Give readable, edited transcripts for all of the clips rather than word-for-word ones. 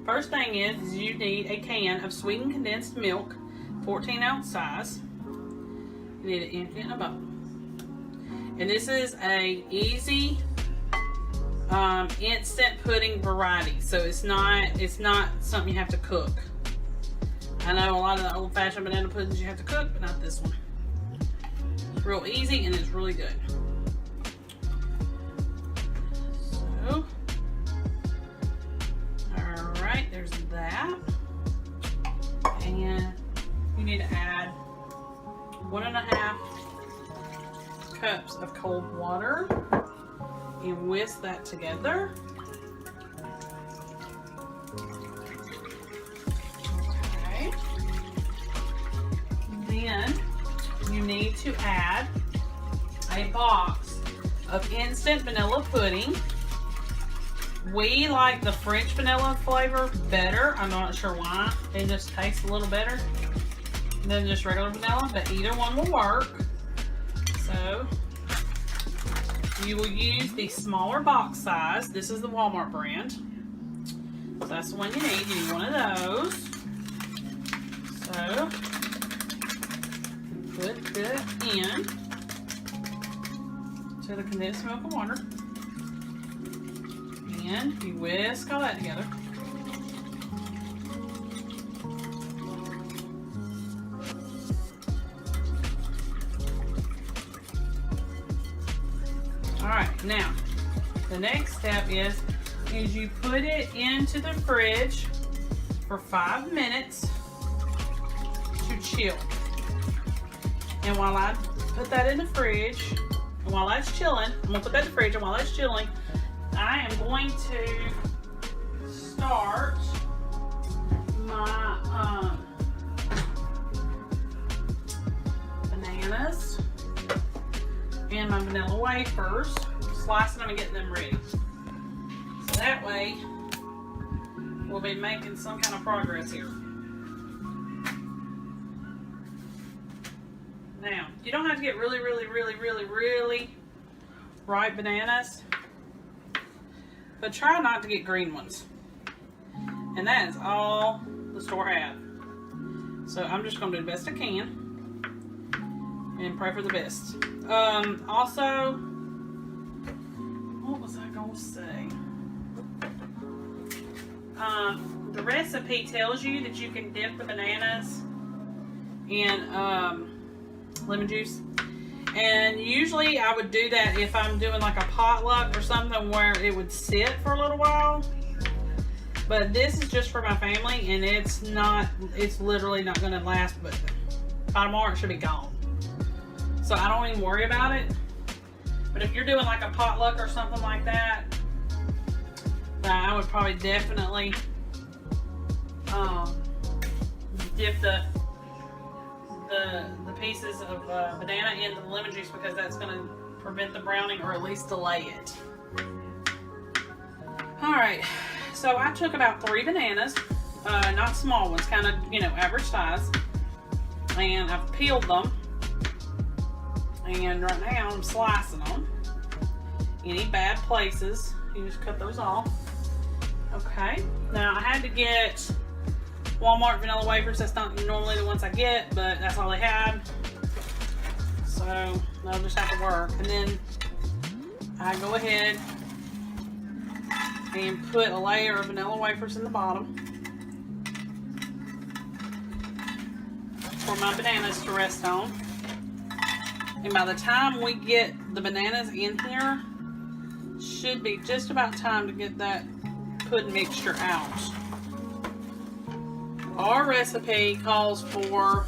First thing is you need a can of sweetened condensed milk, 14-ounce size. You need an infant and a bowl. And this is a easy instant pudding variety, so it's not something you have to cook. I know a lot of the old-fashioned banana puddings you have to cook, but not this one. It's real easy and it's really good. So, alright, there's that. And you need to add 1.5 cups of cold water and whisk that together. Okay. Then you need to add a box of instant vanilla pudding. We like the French vanilla flavor better. I'm not sure why. It just tastes a little better than just regular vanilla, but either one will work. So you will use the smaller box size. This is the Walmart brand. So that's the one you need. You need one of those. So put that in to the condensed milk and water. And you whisk all that together. Alright, now the next step is you put it into the fridge for 5 minutes to chill. And while I put that in the fridge, and while that's chilling, I'm gonna put that in the fridge, and while that's chilling, I am going to start my bananas and my vanilla wafers, slicing them and getting them ready. So that way, we'll be making some kind of progress here. Now, you don't have to get really ripe bananas, but try not to get green ones. And that is all the store had. So I'm just going to do the best I can and pray for the best. Also, what was I going to say? The recipe tells you that you can dip the bananas in lemon juice. And usually I would do that if I'm doing like a potluck or something where it would sit for a little while. But this is just for my family, and it's literally not going to last, but by tomorrow it should be gone. So I don't even worry about it. But if you're doing like a potluck or something like that, I would probably definitely dip the pieces of banana into the lemon juice, because that's going to prevent the browning, or at least delay it. Alright, so I took about 3 bananas, not small ones, kind of, average size, and I've peeled them, and right now I'm slicing them. Any bad places, you just cut those off. Okay, now I had to get Walmart vanilla wafers. That's not normally the ones I get, but that's all they had, so they'll just have to work. And then I go ahead and put a layer of vanilla wafers in the bottom for my bananas to rest on. And by the time we get the bananas in here, should be just about time to get that pudding mixture out. Our recipe calls for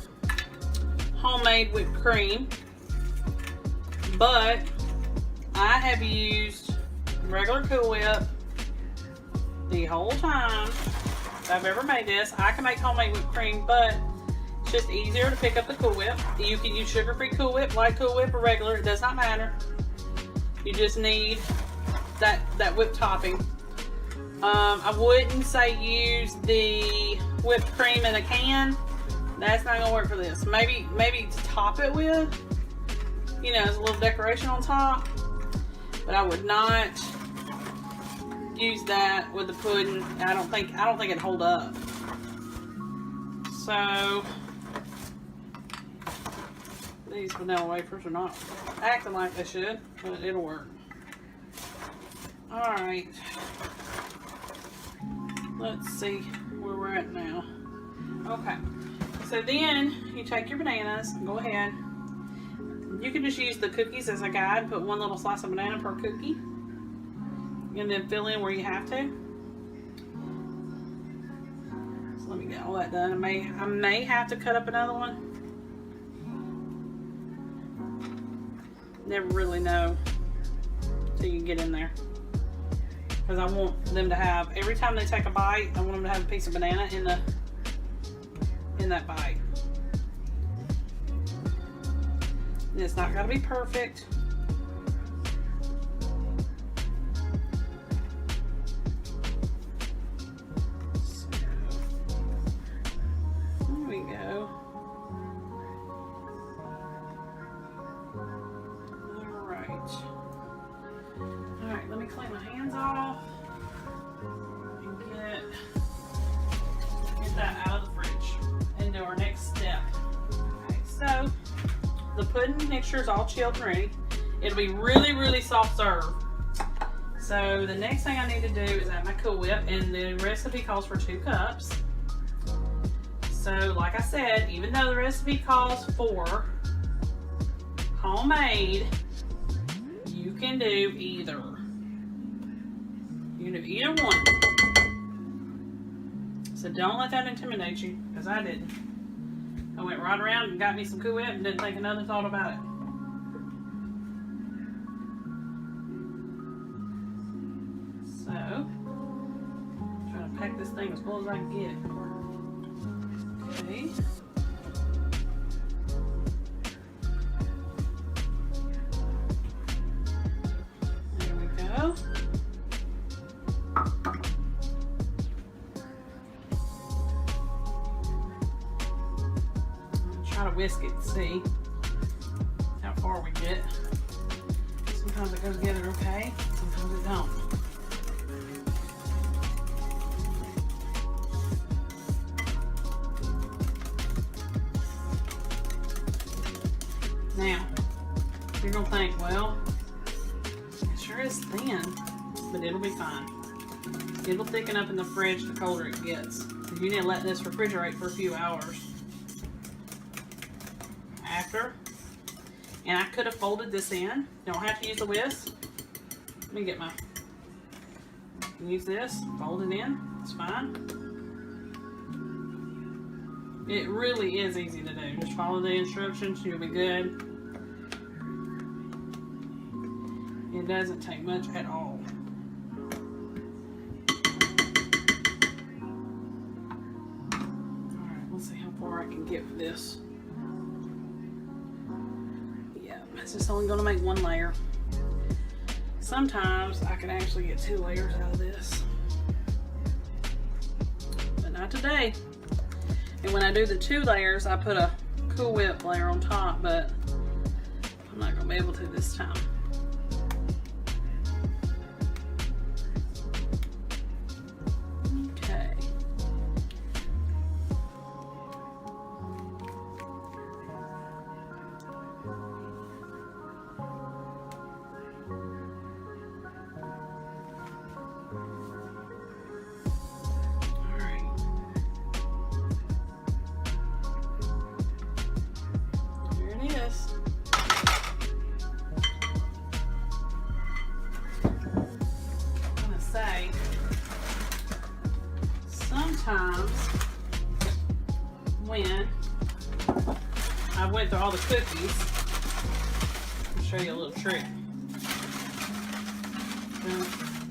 homemade whipped cream, but I have used regular Cool Whip the whole time I've ever made this. I can make homemade whipped cream, but it's just easier to pick up the Cool Whip. You can use sugar-free Cool Whip, light Cool Whip, or regular. It does not matter. You just need that whipped topping. I wouldn't say use the whipped cream in a can. That's not gonna work for this. Maybe to top it with, as a little decoration on top. But I would not use that with the pudding. I don't think it'd hold up. So these vanilla wafers are not acting like they should, but it'll work. All right. Let's see where we're at now. Okay. So then you take your bananas. Go ahead. You can just use the cookies as a guide. Put one little slice of banana per cookie. And then fill in where you have to. So let me get all that done. I may have to cut up another one. Never really know till you get in there. Because I want them to have, every time they take a bite, I want them to have a piece of banana in that bite. And it's not got to be perfect. So, there we go. Alright, let me clean my hands off and get that out of the fridge and do our next step. Okay, so the pudding mixture is all chilled and ready. It'll be really, really soft serve. So the next thing I need to do is add my Cool Whip, and the recipe calls for 2 cups. So like I said, even though the recipe calls for homemade, you can do either. You can do either one. So don't let that intimidate you, because I didn't. I went right around and got me some Cool Whip and didn't think another thought about it. So, I'm trying to pack this thing as full as I can get it. Okay. There we go. Try to whisk it to see how far we get. Sometimes it goes together okay, sometimes it don't. Now, you're gonna think, well, it sure is thin, but it'll be fine. It'll thicken up in the fridge the colder it gets. You need to let this refrigerate for a few hours. After, and I could have folded this in. You don't have to use the whisk. Let me get my, use this, fold it in, it's fine. It really is easy to do. Just follow the instructions, you'll be good. It doesn't take much at all. Alright, let's see how far I can get with this. It's just only going to make 1 layer. Sometimes I can actually get 2 layers out of this, but not today. And when I do the 2 layers, I put a Cool Whip layer on top, but I'm not going to be able to this time. Okay. Sometimes when I went through all the cookies, I'll show you a little trick.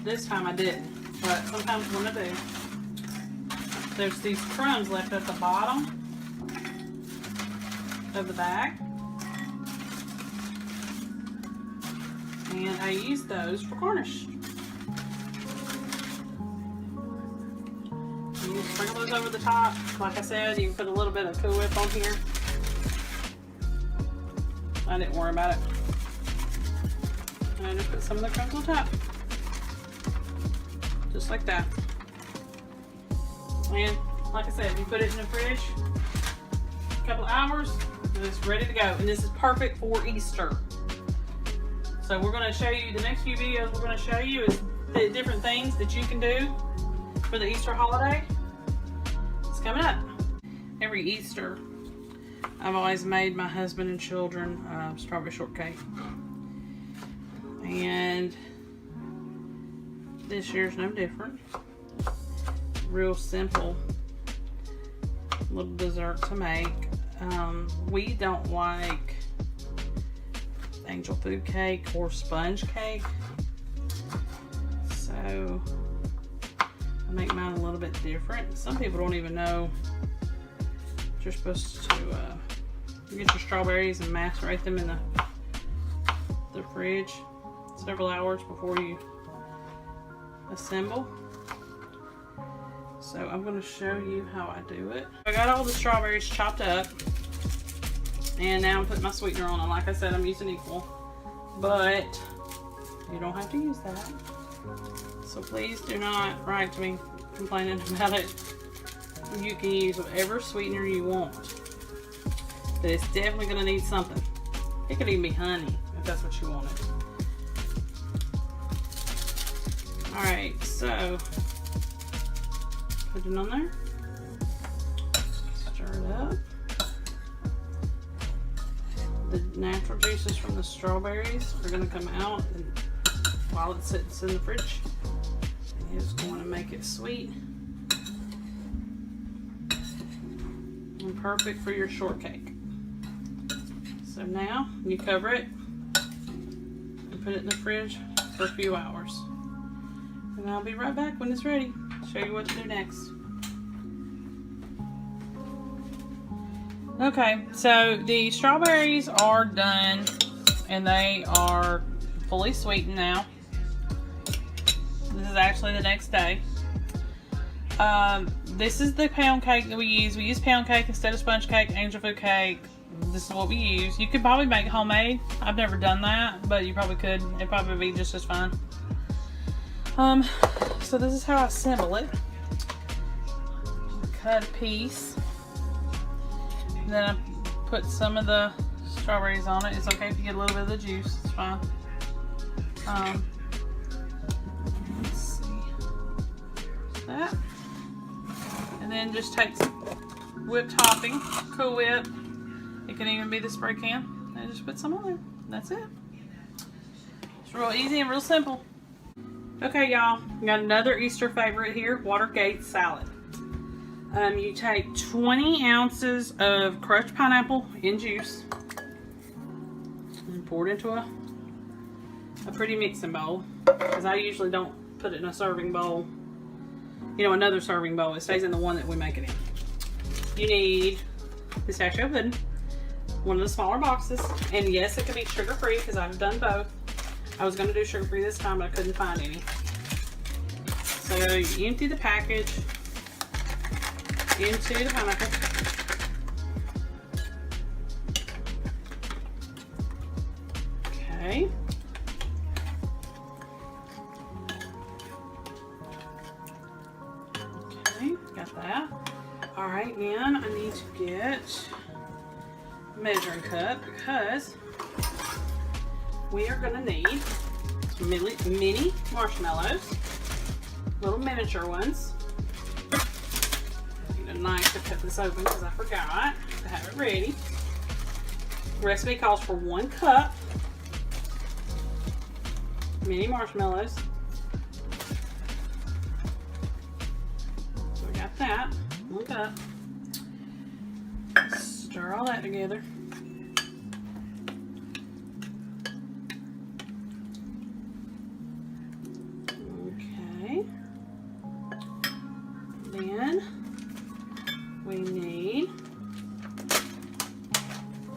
This time I didn't, but sometimes when I do, there's these crumbs left at the bottom of the bag, and I use those for garnish. You sprinkle those over the top. Like I said, you can put a little bit of Cool Whip on here. I didn't worry about it. And I just put some of the crumbs on top. just like that. And like I said, you put it in the fridge a couple hours and it's ready to go. And this is perfect for Easter. So we're going to show you, the next few videos we're going to show you is the different things that you can do for the Easter holiday. It's coming up. Every Easter, I've always made my husband and children strawberry shortcake. And this year's no different. Real simple little dessert to make. We don't like angel food cake or sponge cake, so I make mine a little bit different. Some people don't even know you're supposed to get your strawberries and macerate them in the fridge several hours before you assemble. So I'm going to show you how I do it. I got all the strawberries chopped up, and now I'm putting my sweetener on. And like I said, I'm using equal, but you don't have to use that. So please do not write to me complaining about it. You can use whatever sweetener you want, but it's definitely going to need something. It could even be honey if that's what you wanted. Alright, so put it on there, stir it up. The natural juices from the strawberries are going to come out while it sits in the fridge. It's going to make it sweet and perfect for your shortcake. So now you cover it and put it in the fridge for a few hours. And I'll be right back when it's ready to show you what to do next. Okay, so the strawberries are done and they are fully sweetened now. This is actually the next day. This is the pound cake that we use. We use pound cake instead of sponge cake, angel food cake. This is what we use. You could probably make homemade. I've never done that, but you probably could. It'd probably be just as fine. So this is how I assemble it. Cut a piece. And then I put some of the strawberries on it. It's okay if you get a little bit of the juice. It's fine. Let's see. That. And then just take some whipped topping, Cool Whip. It can even be the spray can. And just put some on there. That's it. It's real easy and real simple. Okay, y'all. Got another Easter favorite here, Watergate Salad. You take 20 ounces of crushed pineapple in juice and pour it into a pretty mixing bowl, because I usually don't put it in a serving bowl. You know, another serving bowl. It stays in the one that we make it in. You need pistachio pudding, one of the smaller boxes, and yes, it can be sugar-free because I've done both. I was going to do sugar-free this time, but I couldn't find any. So you empty the package into the pineapple. Okay. Okay, got that. Alright, then I need to get a measuring cup because we are going to need some mini marshmallows, little miniature ones. Need a knife to cut this open because I forgot to have it ready. The recipe calls for 1 cup mini marshmallows. So we got that, 1 cup. Stir all that together. Okay. Then we need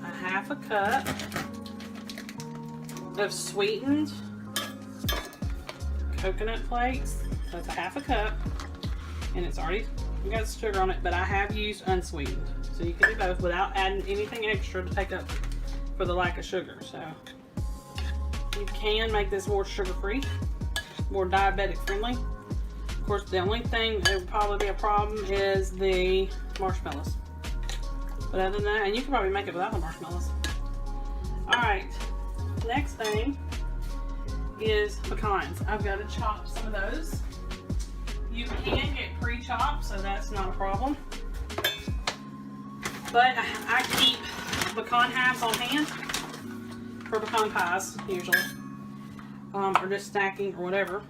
a 1/2 cup of sweetened coconut flakes. That's a 1/2 cup, and it's already got sugar on it, but I have used unsweetened, so you can do both without adding anything extra to take up for the lack of sugar. So you can make this more sugar-free, more diabetic friendly, course, the only thing that would probably be a problem is the marshmallows. But other than that, and you can probably make it without the marshmallows. Alright, next thing is pecans. I've got to chop some of those. You can get pre-chopped, so that's not a problem. But I keep pecan halves on hand for pecan pies, usually. Or just snacking or whatever.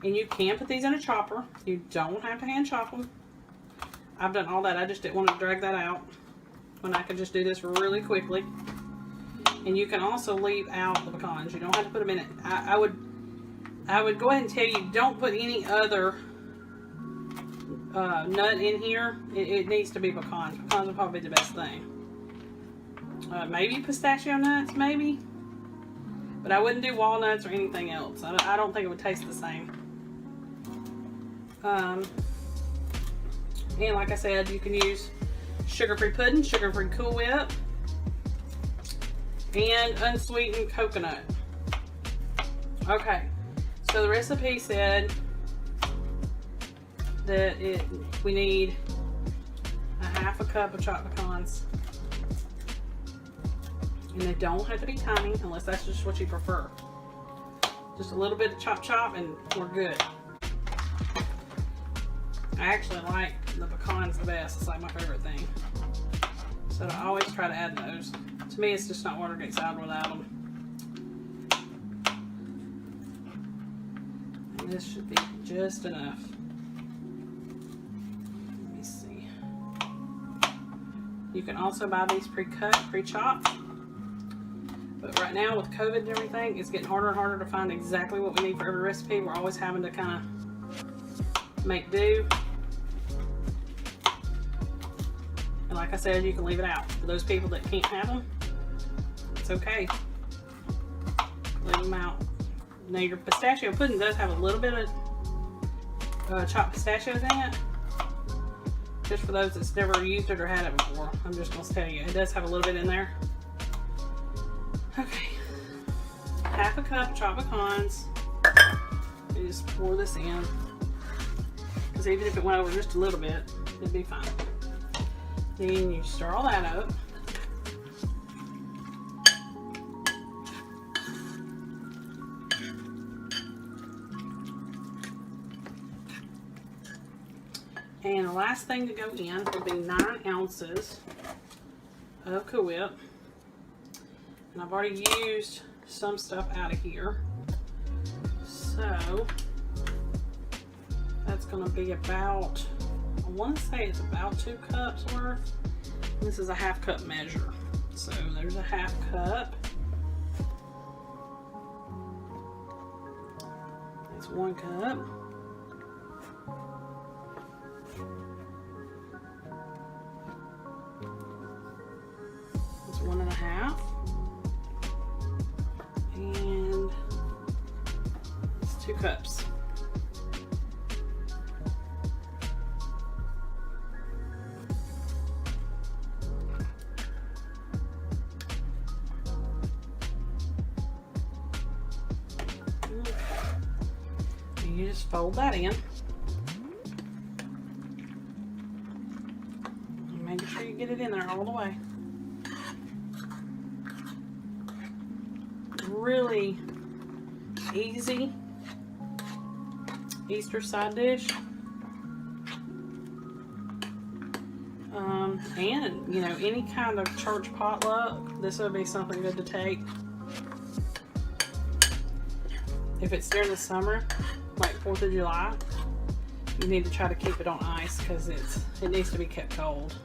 And you can put these in a chopper. You don't have to hand chop them. I've done all that. I just didn't want to drag that out when I could just do this really quickly. And you can also leave out the pecans. You don't have to put them in it. I would go ahead and tell you, don't put any other nut in here. It needs to be pecans. Pecans are probably the best thing. Maybe pistachio nuts, maybe. But I wouldn't do walnuts or anything else. I don't think it would taste the same. And like I said, you can use sugar-free pudding, sugar-free Cool Whip, and unsweetened coconut. Okay, so the recipe said that we need a half a cup of chopped pecans. And they don't have to be tiny unless that's just what you prefer. Just a little bit of chop and we're good. I actually like the pecans the best. It's like my favorite thing. So I always try to add those. To me, it's just not Watergate salad without them. And this should be just enough. Let me see. You can also buy these pre-cut, pre-chopped. But right now with COVID and everything, it's getting harder and harder to find exactly what we need for every recipe. We're always having to kind of make do. And like I said, you can leave it out. For those people that can't have them, it's okay. Leave them out. Now your pistachio pudding does have a little bit of chopped pistachios in it. Just for those that's never used it or had it before, I'm just going to tell you, it does have a little bit in there. Okay, half a cup of chopped pecans. You just pour this in, because even if it went over just a little bit, it'd be fine. Then you stir all that up. And the last thing to go in will be 9 ounces of Cool Whip. And I've already used some stuff out of here. So that's going to be about, I want to say it's about 2 cups worth. This is a half cup measure. So there's a half cup. That's 1 cup. That's 1.5. And it's 2 cups. And you just fold that in. And make sure you get it in there all the way. Really easy Easter side dish. And you know, any kind of church potluck, this would be something good to take. If it's during the summer, like 4th of July, you need to try to keep it on ice because it needs to be kept cold.